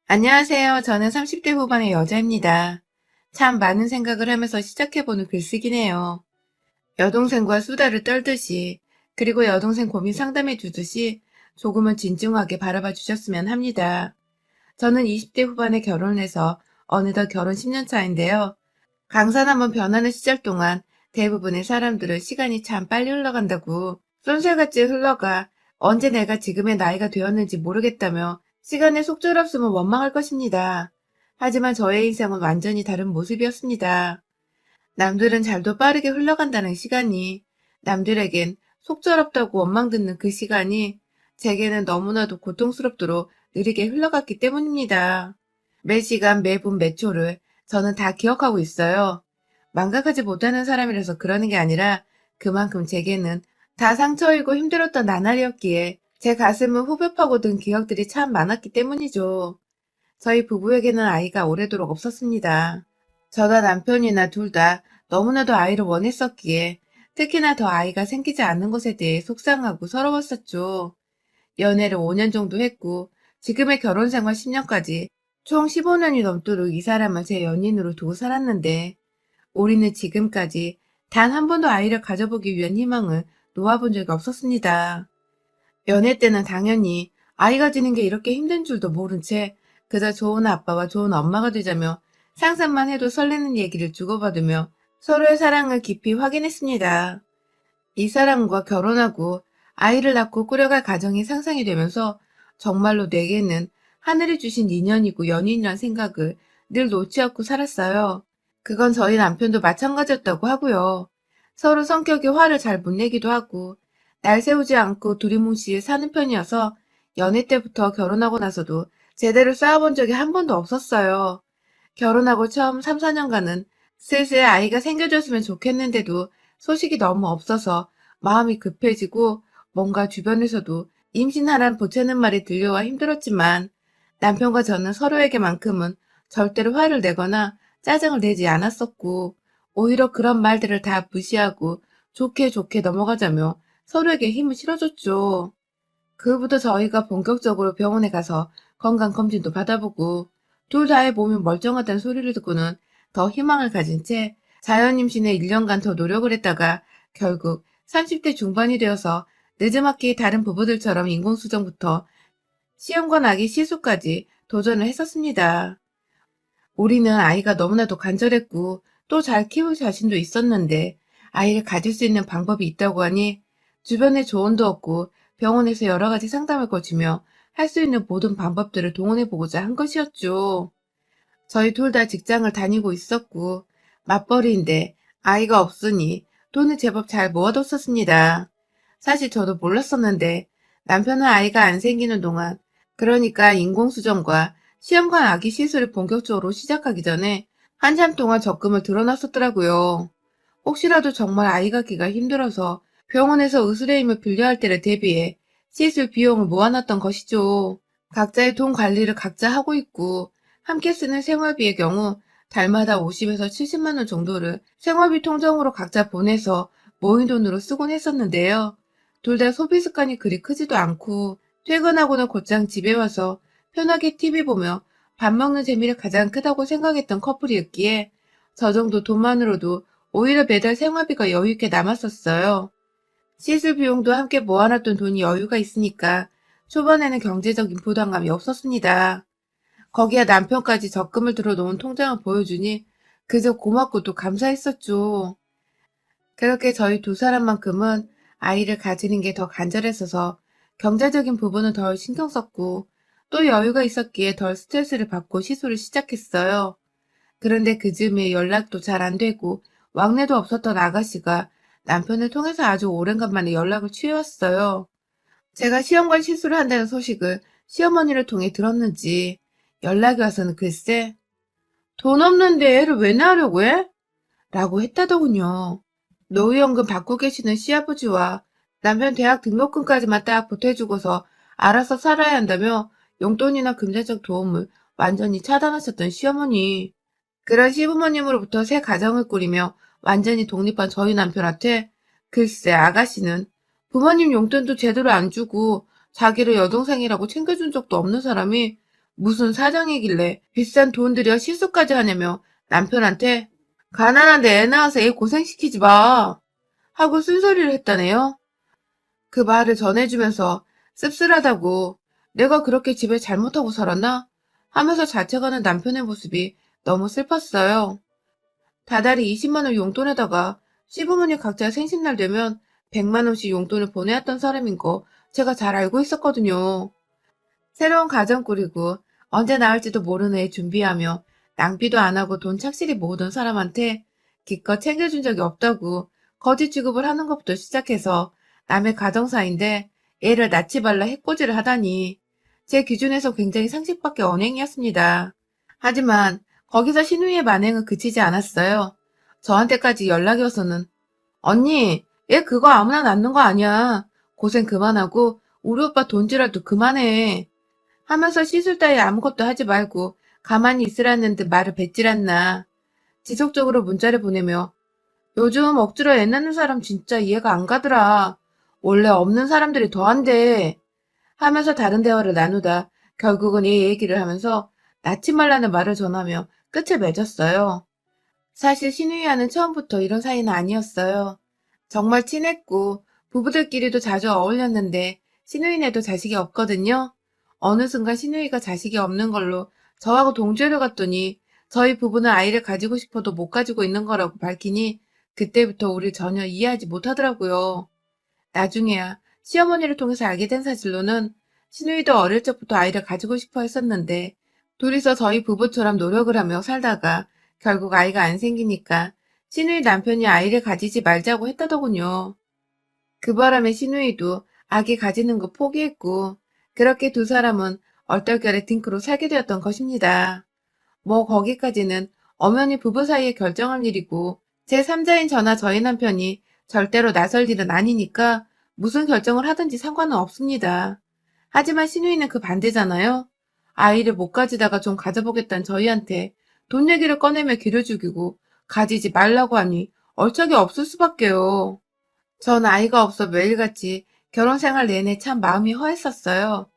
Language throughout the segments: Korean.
안녕하세요. 저는 30대 후반의 여자입니다. 참 많은 생각을 하면서 시작해보는 글쓰기네요. 여동생과 수다를 떨듯이, 그리고 여동생 고민 상담해 주듯이 조금은 진중하게 바라봐 주셨으면 합니다. 저는 20대 후반에 결혼해서 어느덧 결혼 10년 차인데요. 강산 한번 변하는 시절 동안 대부분의 사람들은 시간이 참 빨리 흘러간다고 쏜살같이 흘러가 언제 내가 지금의 나이가 되었는지 모르겠다며 시간의 속절없음을 원망할 것입니다. 하지만 저의 인생은 완전히 다른 모습이었습니다. 남들은 잘도 빠르게 흘러간다는 시간이, 남들에겐 속절없다고 원망 듣는 그 시간이 제게는 너무나도 고통스럽도록 느리게 흘러갔기 때문입니다. 매 시간, 매 분, 매 초를 저는 다 기억하고 있어요. 망각하지 못하는 사람이라서 그러는 게 아니라 그만큼 제게는 다 상처이고 힘들었던 나날이었기에 제 가슴은 후벼 파고든 기억들이 참 많았기 때문이죠. 저희 부부에게는 아이가 오래도록 없었습니다. 저나 남편이나 둘 다 너무나도 아이를 원했었기에 특히나 더 아이가 생기지 않는 것에 대해 속상하고 서러웠었죠. 연애를 5년 정도 했고 지금의 결혼 생활 10년까지 총 15년이 넘도록 이 사람을 제 연인으로 두고 살았는데 우리는 지금까지 단 한 번도 아이를 가져보기 위한 희망을 놓아본 적이 없었습니다. 연애 때는 당연히 아이 가지는 게 이렇게 힘든 줄도 모른 채 그저 좋은 아빠와 좋은 엄마가 되자며 상상만 해도 설레는 얘기를 주고받으며 서로의 사랑을 깊이 확인했습니다. 이 사람과 결혼하고 아이를 낳고 꾸려갈 가정이 상상이 되면서 정말로 내게는 하늘이 주신 인연이고 연인이란 생각을 늘 놓지 않고 살았어요. 그건 저희 남편도 마찬가지였다고 하고요. 서로 성격이 화를 잘 못 내기도 하고 날 세우지 않고 두리뭉실 사는 편이어서 연애 때부터 결혼하고 나서도 제대로 싸워본 적이 한 번도 없었어요. 결혼하고 처음 3, 4년간은 슬슬 아이가 생겨줬으면 좋겠는데도 소식이 너무 없어서 마음이 급해지고 뭔가 주변에서도 임신하란 보채는 말이 들려와 힘들었지만 남편과 저는 서로에게만큼은 절대로 화를 내거나 짜증을 내지 않았었고 오히려 그런 말들을 다 무시하고 좋게 좋게 넘어가자며 서로에게 힘을 실어줬죠. 그 후부터 저희가 본격적으로 병원에 가서 건강검진도 받아보고 둘 다의 몸이 멀쩡하다는 소리를 듣고는 더 희망을 가진 채 자연임신에 1년간 더 노력을 했다가 결국 30대 중반이 되어서 늦지막히 다른 부부들처럼 인공수정부터 시험관 아기 시술까지 도전을 했었습니다. 우리는 아이가 너무나도 간절했고 또 잘 키울 자신도 있었는데 아이를 가질 수 있는 방법이 있다고 하니 주변에 조언도 얻고 병원에서 여러 가지 상담을 거치며 할 수 있는 모든 방법들을 동원해보고자 한 것이었죠. 저희 둘 다 직장을 다니고 있었고 맞벌이인데 아이가 없으니 돈을 제법 잘 모아뒀었습니다. 사실 저도 몰랐었는데 남편은 아이가 안 생기는 동안 그러니까 인공수정과 시험관 아기 시술을 본격적으로 시작하기 전에 한참 동안 적금을 들어놨었더라고요. 혹시라도 정말 아이 갖기가 힘들어서 병원에서 의술의 힘을 빌려야 할 때를 대비해 시술 비용을 모아놨던 것이죠. 각자의 돈 관리를 각자 하고 있고 함께 쓰는 생활비의 경우 달마다 50에서 70만 원 정도를 생활비 통장으로 각자 보내서 모인 돈으로 쓰곤 했었는데요. 둘 다 소비 습관이 그리 크지도 않고 퇴근하고는 곧장 집에 와서 편하게 TV 보며 밥 먹는 재미를 가장 크다고 생각했던 커플이었기에 저 정도 돈만으로도 오히려 매달 생활비가 여유 있게 남았었어요. 시술 비용도 함께 모아놨던 돈이 여유가 있으니까 초반에는 경제적인 부담감이 없었습니다. 거기에 남편까지 적금을 들어놓은 통장을 보여주니 그저 고맙고 또 감사했었죠. 그렇게 저희 두 사람만큼은 아이를 가지는 게 더 간절했어서 경제적인 부분은 덜 신경 썼고 또 여유가 있었기에 덜 스트레스를 받고 시술을 시작했어요. 그런데 그 즈음에 연락도 잘 안 되고 왕래도 없었던 아가씨가 남편을 통해서 아주 오랜간만에 연락을 취해왔어요. 제가 시험관 시술을 한다는 소식을 시어머니를 통해 들었는지 연락이 와서는 글쎄 돈 없는데 애를 왜 낳으려고 해? 라고 했다더군요. 노후연금 받고 계시는 시아버지와 남편 대학 등록금까지만 딱 보태주고서 알아서 살아야 한다며 용돈이나 금전적 도움을 완전히 차단하셨던 시어머니. 그런 시부모님으로부터 새 가정을 꾸리며 완전히 독립한 저희 남편한테 글쎄 아가씨는 부모님 용돈도 제대로 안 주고 자기를 여동생이라고 챙겨준 적도 없는 사람이 무슨 사정이길래 비싼 돈 들여 실수까지 하냐며 남편한테 가난한데 애 낳아서 애 고생시키지 마 하고 쓴소리를 했다네요. 그 말을 전해주면서 씁쓸하다고 내가 그렇게 집에 잘못하고 살았나? 하면서 자책하는 남편의 모습이 너무 슬펐어요. 다달이 20만 원 용돈에다가 시부모님 각자 생신날 되면 100만 원씩 용돈을 보내왔던 사람인 거 제가 잘 알고 있었거든요. 새로운 가정 꾸리고 언제 나을지도 모르는 애 준비하며 낭비도 안 하고 돈 착실히 모으던 사람한테 기껏 챙겨준 적이 없다고 거짓 취급을 하는 것부터 시작해서 남의 가정사인데 애를 낳지 말라 해코지를 하다니 제 기준에서 굉장히 상식밖에 언행이었습니다. 하지만 거기서 신우이의 만행은 그치지 않았어요. 저한테까지 연락이 와서는 언니, 얘 그거 아무나 낳는 거 아니야. 고생 그만하고 우리 오빠 돈질라도 그만해. 하면서 시술 따위 아무것도 하지 말고 가만히 있으라는 듯 말을 뱉질 않나. 지속적으로 문자를 보내며 요즘 억지로 애 낳는 사람 진짜 이해가 안 가더라. 원래 없는 사람들이 더 한대. 하면서 다른 대화를 나누다 결국은 얘 얘기를 하면서 낳지 말라는 말을 전하며 끝을 맺었어요. 사실 신우이와는 처음부터 이런 사이는 아니었어요. 정말 친했고 부부들끼리도 자주 어울렸는데 신우이네도 자식이 없거든요. 어느 순간 신우이가 자식이 없는 걸로 저하고 동조를 갔더니 저희 부부는 아이를 가지고 싶어도 못 가지고 있는 거라고 밝히니 그때부터 우릴 전혀 이해하지 못하더라고요. 나중에야 시어머니를 통해서 알게 된 사실로는 신우이도 어릴 적부터 아이를 가지고 싶어 했었는데 둘이서 저희 부부처럼 노력을 하며 살다가 결국 아이가 안 생기니까 신우이 남편이 아이를 가지지 말자고 했다더군요. 그 바람에 신우이도 아기 가지는 거 포기했고 그렇게 두 사람은 얼떨결에 딩크로 살게 되었던 것입니다. 뭐 거기까지는 엄연히 부부 사이에 결정할 일이고 제3자인 저나 저희 남편이 절대로 나설 일은 아니니까 무슨 결정을 하든지 상관은 없습니다. 하지만 신우이는 그 반대잖아요. 아이를 못 가지다가 좀 가져보겠다는 저희한테 돈 얘기를 꺼내며 기를 죽이고 가지지 말라고 하니 얼척이 없을 수밖에요. 전 아이가 없어 매일같이 결혼 생활 내내 참 마음이 허했었어요.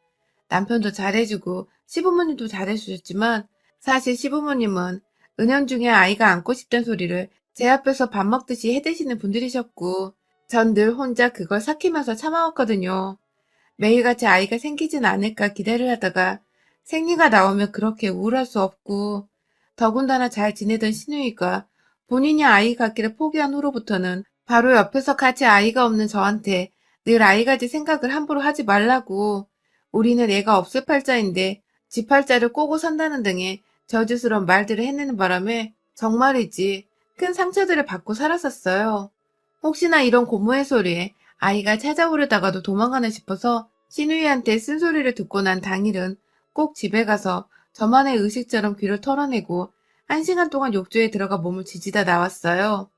남편도 잘해주고 시부모님도 잘해주셨지만 사실 시부모님은 은연중에 아이가 안고 싶단 소리를 제 앞에서 밥 먹듯이 해대시는 분들이셨고 전 늘 혼자 그걸 삭히면서 참아왔거든요. 매일같이 아이가 생기진 않을까 기대를 하다가 생리가 나오면 그렇게 우울할 수 없고 더군다나 잘 지내던 신우이가 본인이 아이 갖기를 포기한 후로부터는 바로 옆에서 같이 아이가 없는 저한테 늘 아이 가질 생각을 함부로 하지 말라고 우리는 애가 없을 팔자인데 지 팔자를 꼬고 산다는 등의 저주스러운 말들을 해내는 바람에 정말이지 큰 상처들을 받고 살았었어요. 혹시나 이런 고무의 소리에 아이가 찾아오려다가도 도망가나 싶어서 신우이한테 쓴소리를 듣고 난 당일은 꼭 집에 가서 저만의 의식처럼 귀를 털어내고 1시간 동안 욕조에 들어가 몸을 지지다 나왔어요.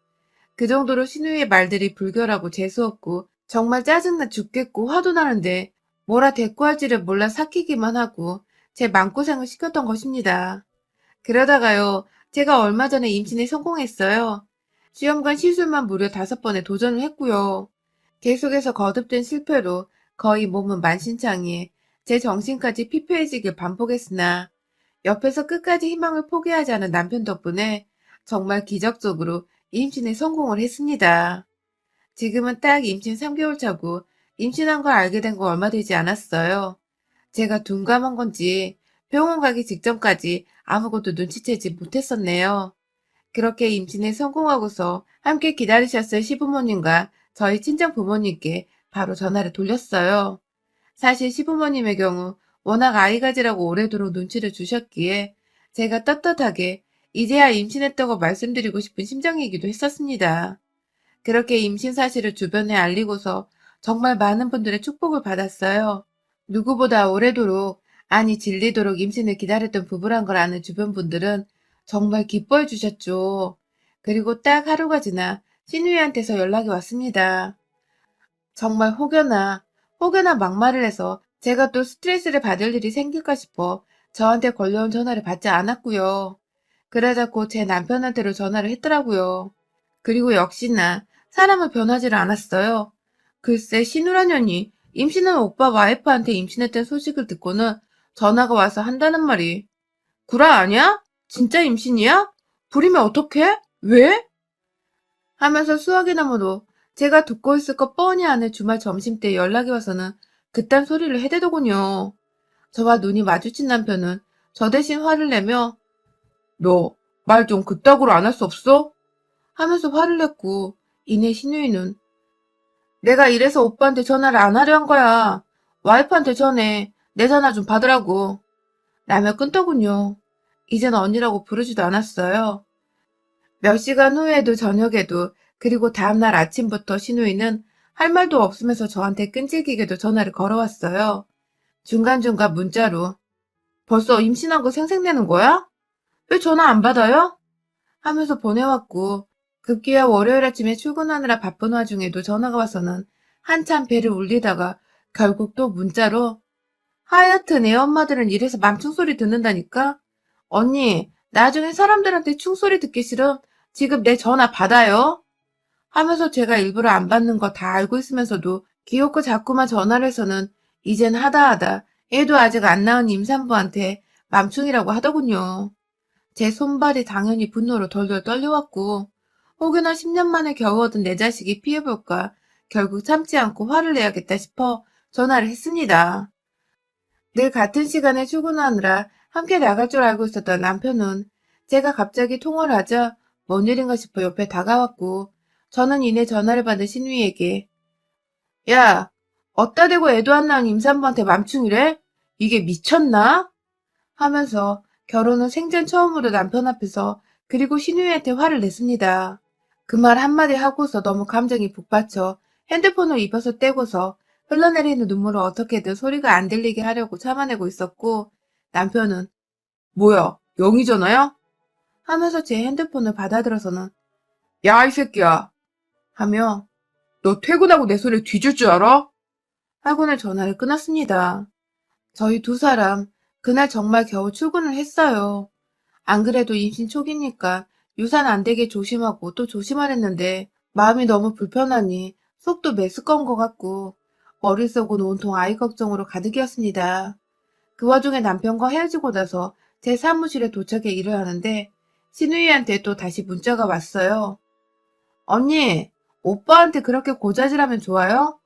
그 정도로 신우이의 말들이 불결하고 재수없고 정말 짜증나 죽겠고 화도 나는데 뭐라 대꾸할지를 몰라 삭히기만 하고 제 마음고생을 시켰던 것입니다. 그러다가요, 제가 얼마 전에 임신에 성공했어요. 시험관 시술만 무려 5번에 도전을 했고요. 계속해서 거듭된 실패로 거의 몸은 만신창이에 제 정신까지 피폐해지길 반복했으나 옆에서 끝까지 희망을 포기하지 않은 남편 덕분에 정말 기적적으로 임신에 성공을 했습니다. 지금은 딱 임신 3개월 차고 임신한 걸 알게 된 거 얼마 되지 않았어요. 제가 둔감한 건지 병원 가기 직전까지 아무것도 눈치채지 못했었네요. 그렇게 임신에 성공하고서 함께 기다리셨을 시부모님과 저희 친정 부모님께 바로 전화를 돌렸어요. 사실 시부모님의 경우 워낙 아이 가지라고 오래도록 눈치를 주셨기에 제가 떳떳하게 이제야 임신했다고 말씀드리고 싶은 심정이기도 했었습니다. 그렇게 임신 사실을 주변에 알리고서 정말 많은 분들의 축복을 받았어요. 누구보다 오래도록, 아니 질리도록 임신을 기다렸던 부부란 걸 아는 주변 분들은 정말 기뻐해 주셨죠. 그리고 딱 하루가 지나 신우이한테서 연락이 왔습니다. 정말 혹여나 막말을 해서 제가 또 스트레스를 받을 일이 생길까 싶어 저한테 걸려온 전화를 받지 않았고요. 그러자 곧 제 남편한테로 전화를 했더라고요. 그리고 역시나 사람은 변하지를 않았어요. 글쎄 신우라년이 임신한 오빠 와이프한테 임신했다는 소식을 듣고는 전화가 와서 한다는 말이 구라 아니야? 진짜 임신이야? 불이면 어떡해? 왜? 하면서 수학이나 뭐도 제가 듣고 있을 거 뻔히 아는 주말 점심때 연락이 와서는 그딴 소리를 해대더군요. 저와 눈이 마주친 남편은 저 대신 화를 내며 너 말 좀 그따구로 안 할 수 없어? 하면서 화를 냈고 이내 신우이는 내가 이래서 오빠한테 전화를 안 하려 한 거야. 와이프한테 전해. 내 전화 좀 받으라고. 라며 끊더군요. 이젠 언니라고 부르지도 않았어요. 몇 시간 후에도 저녁에도 그리고 다음날 아침부터 신우이는 할 말도 없으면서 저한테 끈질기게도 전화를 걸어왔어요. 중간중간 문자로 벌써 임신한 거 생색내는 거야? 왜 전화 안 받아요? 하면서 보내왔고 급기야 월요일 아침에 출근하느라 바쁜 와중에도 전화가 와서는 한참 배를 울리다가 결국 또 문자로 하여튼 애 엄마들은 이래서 맘충소리 듣는다니까? 언니 나중에 사람들한테 충소리 듣기 싫음 지금 내 전화 받아요? 하면서 제가 일부러 안 받는 거 다 알고 있으면서도 기어코 자꾸만 전화를 해서는 이젠 하다하다 애도 아직 안 낳은 임산부한테 맘충이라고 하더군요. 제 손발이 당연히 분노로 덜덜 떨려왔고 혹여나 10년 만에 겨우 얻은 내 자식이 피해볼까 결국 참지 않고 화를 내야겠다 싶어 전화를 했습니다. 늘 같은 시간에 출근하느라 함께 나갈 줄 알고 있었던 남편은 제가 갑자기 통화를 하자 뭔 일인가 싶어 옆에 다가왔고 저는 이내 전화를 받은 신우이에게 야, 어따 대고 애도 안 낳은 임산부한테 맘충이래? 이게 미쳤나? 하면서 결혼은 생전 처음으로 남편 앞에서 그리고 신우이한테 화를 냈습니다. 그 말 한마디 하고서 너무 감정이 북받쳐 핸드폰을 입에서 떼고서 흘러내리는 눈물을 어떻게든 소리가 안 들리게 하려고 참아내고 있었고 남편은 뭐야 영희 전화야? 하면서 제 핸드폰을 받아들어서는 야 이 새끼야 하며 너 퇴근하고 내 소리를 뒤질 줄 알아? 하고는 전화를 끊었습니다. 저희 두 사람 그날 정말 겨우 출근을 했어요. 안 그래도 임신 초기니까 유산 안 되게 조심하고 또 조심하랬는데 마음이 너무 불편하니 속도 메스꺼운 것 같고 머릿속은 온통 아이 걱정으로 가득이었습니다. 그 와중에 남편과 헤어지고 나서 제 사무실에 도착해 일을 하는데 신우이한테 또 다시 문자가 왔어요. 언니, 오빠한테 그렇게 고자질하면 좋아요?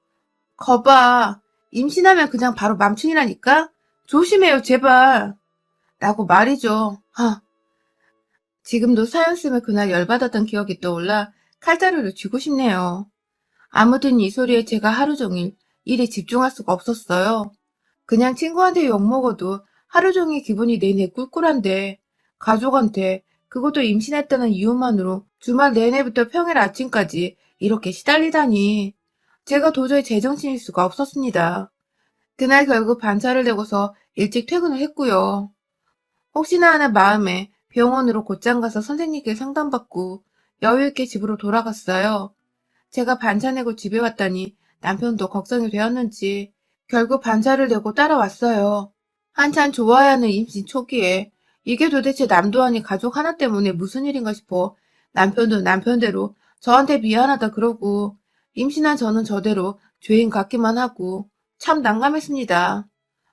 거봐, 임신하면 그냥 바로 맘충이라니까? 조심해요, 제발. 라고 말이죠. 지금도 사연 쓰며 그날 열받았던 기억이 떠올라 칼자루를 쥐고 싶네요. 아무튼 이 소리에 제가 하루 종일 일에 집중할 수가 없었어요. 그냥 친구한테 욕먹어도 하루 종일 기분이 내내 꿀꿀한데 가족한테 그것도 임신했다는 이유만으로 주말 내내부터 평일 아침까지 이렇게 시달리다니 제가 도저히 제정신일 수가 없었습니다. 그날 결국 반차를 내고서 일찍 퇴근을 했고요. 혹시나 하는 마음에 병원으로 곧장 가서 선생님께 상담받고 여유있게 집으로 돌아갔어요. 제가 반차 내고 집에 왔다니 남편도 걱정이 되었는지 결국 반차를 내고 따라왔어요. 한참 좋아야 하는 임신 초기에 이게 도대체 남도 아닌 가족 하나 때문에 무슨 일인가 싶어 남편도 남편대로 저한테 미안하다 그러고 임신한 저는 저대로 죄인 같기만 하고 참 난감했습니다.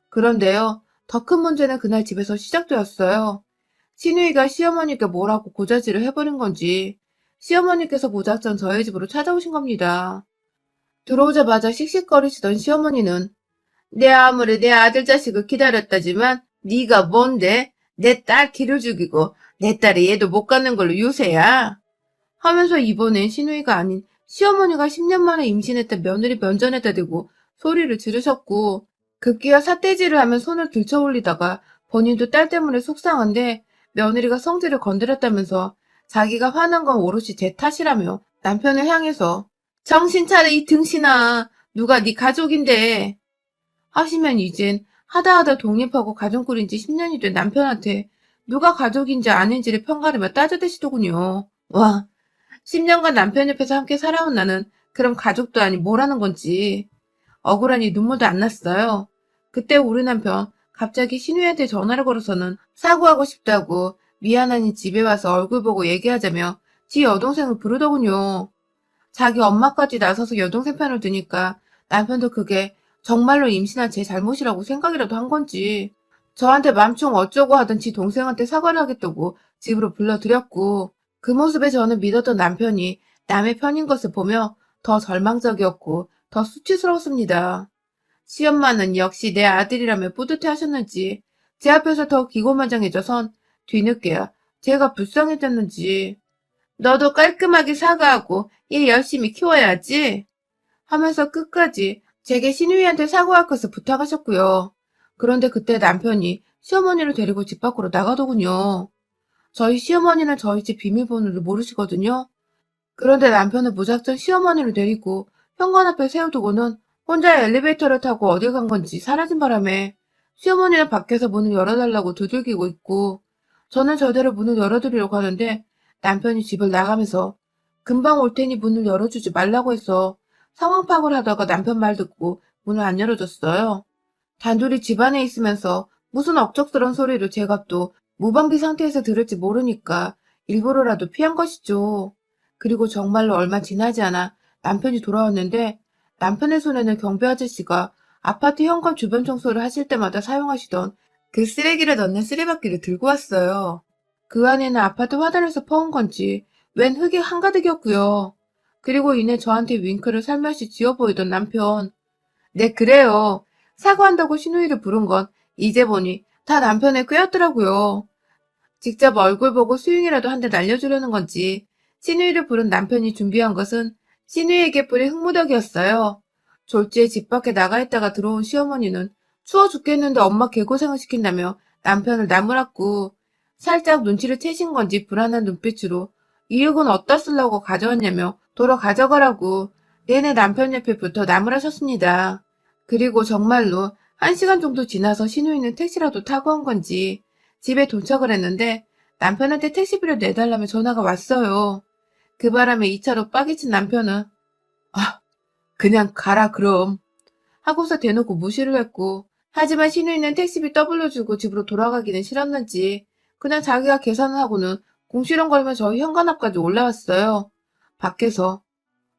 그런데요, 더 큰 문제는 그날 집에서 시작되었어요. 신우이가 시어머니께 뭐라고 고자질을 해버린 건지 시어머니께서 무작정 저희 집으로 찾아오신 겁니다. 들어오자마자 씩씩거리시던 시어머니는 내 아무리 내 아들 자식을 기다렸다지만 네가 뭔데? 내 딸 기를 죽이고 내 딸이 얘도 못 갖는 걸로 유세야. 하면서 이번엔 신우이가 아닌 시어머니가 10년 만에 임신했다 며느리 면전에다 대고 소리를 지르셨고 급기야 삿대질을 하면 손을 들쳐 올리다가 본인도 딸 때문에 속상한데 며느리가 성질을 건드렸다면서 자기가 화난 건 오롯이 제 탓이라며 남편을 향해서 정신 차려 이 등신아 누가 네 가족인데 하시면 이젠 하다하다 독립하고 가정 꾸린 지 10년이 된 남편한테 누가 가족인지 아닌지를 평가하며 따져대시더군요. 와, 10년간 남편 옆에서 함께 살아온 나는 그럼 가족도 아닌 뭐라는 건지 억울하니 눈물도 안 났어요. 그때 우리 남편 갑자기 신우이한테 전화를 걸어서는 사과하고 싶다고 미안하니 집에 와서 얼굴 보고 얘기하자며 지 여동생을 부르더군요. 자기 엄마까지 나서서 여동생 편을 드니까 남편도 그게 정말로 임신한 제 잘못이라고 생각이라도 한 건지 저한테 맘충 어쩌고 하던 지 동생한테 사과를 하겠다고 집으로 불러들였고, 그 모습에 저는 믿었던 남편이 남의 편인 것을 보며 더 절망적이었고 더 수치스러웠습니다. 시엄마는 역시 내 아들이라며 뿌듯해 하셨는지 제 앞에서 더 기고만장해져선 뒤늦게야 제가 불쌍해졌는지 너도 깔끔하게 사과하고 얘 열심히 키워야지 하면서 끝까지 제게 신우이한테 사과할 것을 부탁하셨고요. 그런데 그때 남편이 시어머니를 데리고 집 밖으로 나가더군요. 저희 시어머니는 저희 집 비밀번호를 모르시거든요. 그런데 남편은 무작정 시어머니를 데리고 현관 앞에 세워두고는 혼자 엘리베이터를 타고 어딜 간 건지 사라진 바람에 시어머니는 밖에서 문을 열어달라고 두들기고 있고 저는 저대로 문을 열어드리려고 하는데 남편이 집을 나가면서 금방 올 테니 문을 열어주지 말라고 해서 상황 파악을 하다가 남편 말 듣고 문을 안 열어줬어요. 단둘이 집 안에 있으면서 무슨 억척스러운 소리를 제가 또 무방비 상태에서 들을지 모르니까 일부러라도 피한 것이죠. 그리고 정말로 얼마 지나지 않아 남편이 돌아왔는데 남편의 손에는 경비 아저씨가 아파트 현관 주변 청소를 하실 때마다 사용하시던 그 쓰레기를 넣는 쓰레받기를 들고 왔어요. 그 안에는 아파트 화단에서 퍼온 건지 웬 흙이 한가득이었고요. 그리고 이내 저한테 윙크를 살며시 지어 보이던 남편. 네, 그래요. 사과한다고 신우이를 부른 건 이제 보니 다 남편의 꾀였더라고요. 직접 얼굴 보고 스윙이라도 한 대 날려주려는 건지 신우이를 부른 남편이 준비한 것은 신우이에게 뿌린 흙무더기였어요. 졸지에 집 밖에 나가 있다가 들어온 시어머니는 추워 죽겠는데 엄마 개고생을 시킨다며 남편을 나무랐고 살짝 눈치를 채신 건지 불안한 눈빛으로 이 흙은 어디다 쓰려고 가져왔냐며 도로 가져가라고 내내 남편 옆에 붙어 나무라셨습니다. 그리고 정말로 1시간 정도 지나서 신우이는 택시라도 타고 온 건지 집에 도착을 했는데 남편한테 택시비를 내달라며 전화가 왔어요. 그 바람에 2차로 빠개친 남편은 아, 그냥 가라 그럼 하고서 대놓고 무시를 했고 하지만 신우이는 택시비 더블로 주고 집으로 돌아가기는 싫었는지 그냥 자기가 계산을 하고는 궁시렁거리며 저희 현관 앞까지 올라왔어요. 밖에서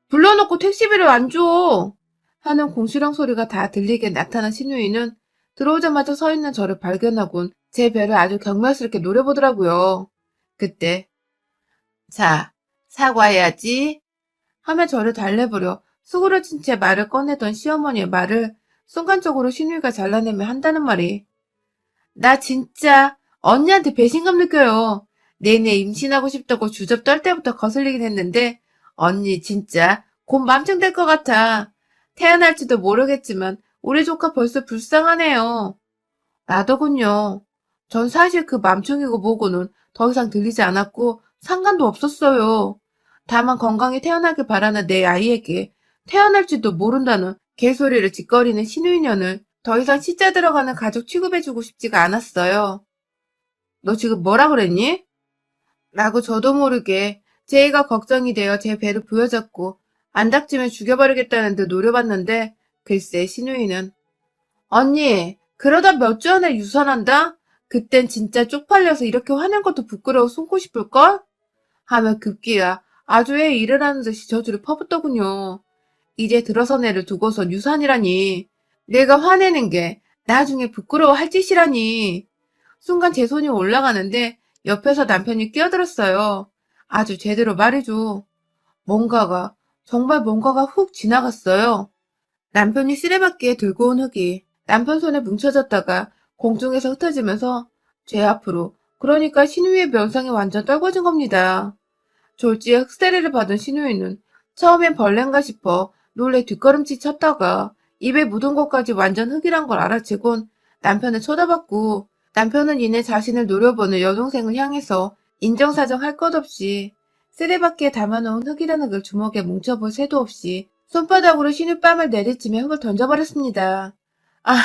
불러놓고 택시비를 안 줘! 하는 공시렁 소리가 다 들리게 나타난 신우이는 들어오자마자 서 있는 저를 발견하곤 제 배를 아주 경멸스럽게 노려보더라고요. 그때 자, 사과해야지 하며 저를 달래보려 수그러진 채 말을 꺼내던 시어머니의 말을 순간적으로 신우이가 잘라내며 한다는 말이 나 진짜 언니한테 배신감 느껴요. 내내 임신하고 싶다고 주접 떨 때부터 거슬리긴 했는데 언니 진짜 곧 맘충 될 것 같아. 태어날지도 모르겠지만 우리 조카 벌써 불쌍하네요. 나더군요. 전 사실 그 맘충이고 뭐고는 더 이상 들리지 않았고 상관도 없었어요. 다만 건강히 태어나길 바라는 내 아이에게 태어날지도 모른다는 개소리를 짓거리는 신우이년을 더 이상 시자 들어가는 가족 취급해주고 싶지가 않았어요. 너 지금 뭐라 그랬니? 라고 저도 모르게 제이가 걱정이 되어 제 배를 부여잡고 안 닥치면 죽여버리겠다는 듯 노려봤는데 글쎄 신우이는 언니 그러다 몇 주 안에 유산한다? 그땐 진짜 쪽팔려서 이렇게 화낸 것도 부끄러워 숨고 싶을걸? 하며 급기야 아주 애 일을 하는 듯이 저주를 퍼붓더군요. 이제 들어선 애를 두고선 유산이라니. 내가 화내는 게 나중에 부끄러워할 짓이라니. 순간 제 손이 올라가는데 옆에서 남편이 끼어들었어요. 아주 제대로 말해줘. 뭔가가, 정말 뭔가가 훅 지나갔어요. 남편이 쓰레받기에 들고 온 흙이 남편 손에 뭉쳐졌다가 공중에서 흩어지면서 제 앞으로, 그러니까 신우이의 면상에 완전 떨궈진 겁니다. 졸지에 흙세례를 받은 신우이는 처음엔 벌레인가 싶어 놀래 뒷걸음질 쳤다가 입에 묻은 것까지 완전 흙이란 걸 알아채곤 남편을 쳐다봤고 남편은 이내 자신을 노려보는 여동생을 향해서 인정사정 할 것 없이 쓰레받기에 담아놓은 흙이라는 걸 주먹에 뭉쳐볼 새도 없이 손바닥으로 신우뺨을 내리치며 흙을 던져버렸습니다. 아,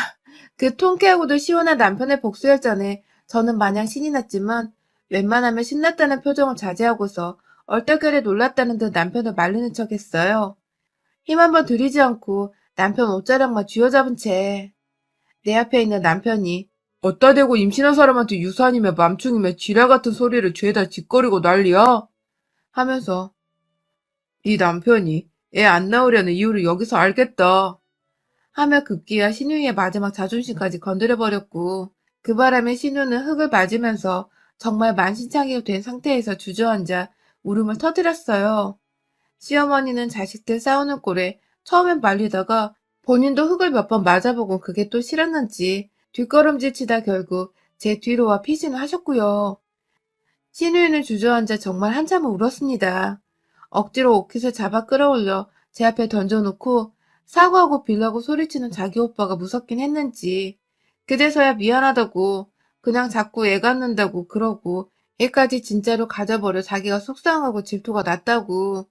그 통쾌하고도 시원한 남편의 복수열전에 저는 마냥 신이 났지만 웬만하면 신났다는 표정을 자제하고서 얼떨결에 놀랐다는 듯 남편을 말리는 척했어요. 힘 한번 들이지 않고 남편 옷자락만 쥐어잡은 채 내 앞에 있는 남편이 어따 대고 임신한 사람한테 유산이며 맘충이며 지랄 같은 소리를 죄다 짓거리고 난리야? 하면서 네 남편이 애 안 낳으려는 이유를 여기서 알겠다. 하며 급기야 신우이의 마지막 자존심까지 건드려버렸고 그 바람에 신우는 흙을 맞으면서 정말 만신창이가 된 상태에서 주저앉아 울음을 터뜨렸어요. 시어머니는 자식들 싸우는 꼴에 처음엔 말리다가 본인도 흙을 몇 번 맞아보고 그게 또 싫었는지 뒷걸음질 치다 결국 제 뒤로 와 피신을 하셨고요. 신우이는 주저앉아 정말 한참을 울었습니다. 억지로 옷깃을 잡아 끌어올려 제 앞에 던져놓고 사과하고 빌라고 소리치는 자기 오빠가 무섭긴 했는지 그제서야 미안하다고 그냥 자꾸 애 갖는다고 그러고 애까지 진짜로 가져버려 자기가 속상하고 질투가 났다고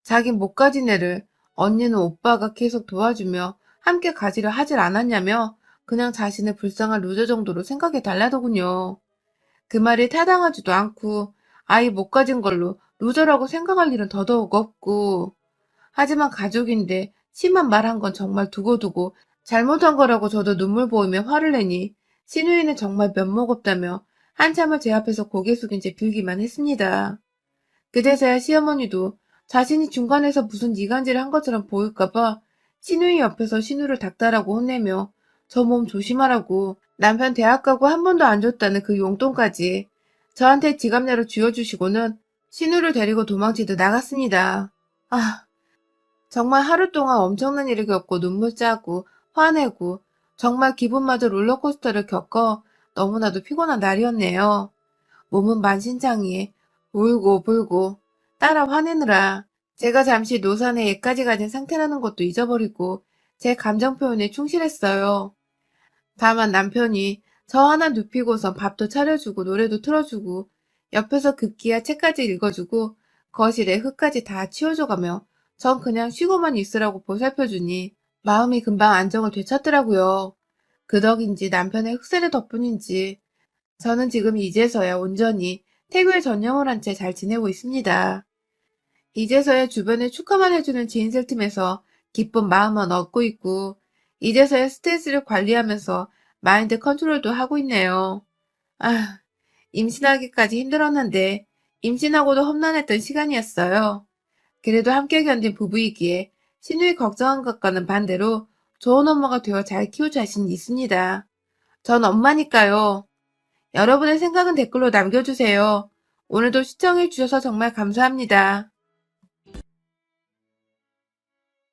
자긴 못 가진 애를 언니는 오빠가 계속 도와주며 함께 가지려 하질 않았냐며 그냥 자신을 불쌍한 루저 정도로 생각해 달라더군요. 그 말이 타당하지도 않고 아이 못 가진 걸로 루저라고 생각할 일은 더더욱 없고 하지만 가족인데 심한 말 한 건 정말 두고두고 잘못한 거라고 저도 눈물 보이며 화를 내니 신우이는 정말 면목 없다며 한참을 제 앞에서 고개 숙인 채 빌기만 했습니다. 그제서야 시어머니도 자신이 중간에서 무슨 이간질을 한 것처럼 보일까봐 신우이 옆에서 신우를 닥달하고 혼내며 저 몸 조심하라고 남편 대학 가고 한 번도 안 줬다는 그 용돈까지 저한테 지갑내로 쥐어주시고는 신우를 데리고 도망치듯 나갔습니다. 아, 정말 하루 동안 엄청난 일을 겪고 눈물 짜고 화내고 정말 기분마저 롤러코스터를 겪어 너무나도 피곤한 날이었네요. 몸은 만신창이에 울고 불고 따라 화내느라 제가 잠시 노산에 애까지 가진 상태라는 것도 잊어버리고 제 감정 표현에 충실했어요. 다만 남편이 저 하나 눕히고선 밥도 차려주고 노래도 틀어주고 옆에서 급기야 책까지 읽어주고 거실에 흙까지 다 치워줘가며 전 그냥 쉬고만 있으라고 보살펴주니 마음이 금방 안정을 되찾더라고요. 그 덕인지 남편의 흑세례 덕분인지 저는 지금 이제서야 온전히 태교에 전념을 한 채 잘 지내고 있습니다. 이제서야 주변에 축하만 해주는 지인들 틈에서 기쁜 마음만 얻고 있고, 이제서야 스트레스를 관리하면서 마인드 컨트롤도 하고 있네요. 아, 임신하기까지 힘들었는데, 임신하고도 험난했던 시간이었어요. 그래도 함께 견딘 부부이기에 신우이 걱정한 것과는 반대로 좋은 엄마가 되어 잘 키울 자신이 있습니다. 전 엄마니까요. 여러분의 생각은 댓글로 남겨주세요. 오늘도 시청해주셔서 정말 감사합니다.